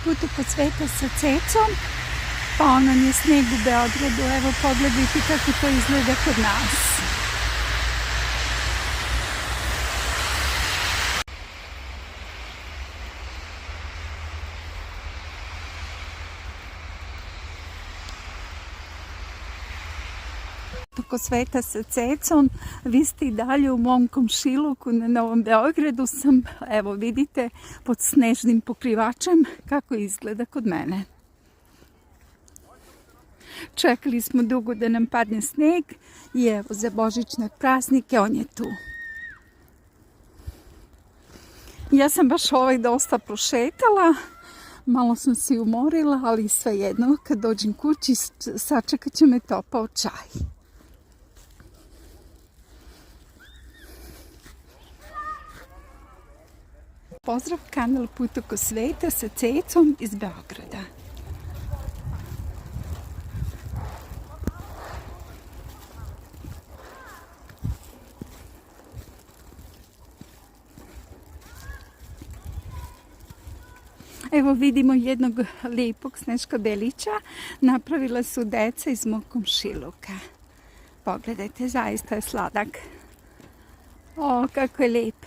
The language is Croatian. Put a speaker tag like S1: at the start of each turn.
S1: Put oko sveta sa Cecom, pa nam je sneg u Beogradu. Evo pogledajte kako to izgleda kod nas. Oko sveta sa Cecom, vi ste i dalje u mom komšiluku na Novom Beogradu sam, evo vidite, pod snežnim pokrivačem kako izgleda kod mene. Čekali smo dugo da nam padne sneg i evo za božićne praznike on je tu. Ja sam baš dosta prošetala, malo sam se umorila, ali svejedno kad dođem kući sačekat će me topao čaj. Pozdrav, kanal Put oko sveta sa Cecom iz Beograda. Evo vidimo jednog lijepog sneškodelića. Napravila su deca iz mog komšiluka. Pogledajte, zaista je sladak. O, kako je lijep.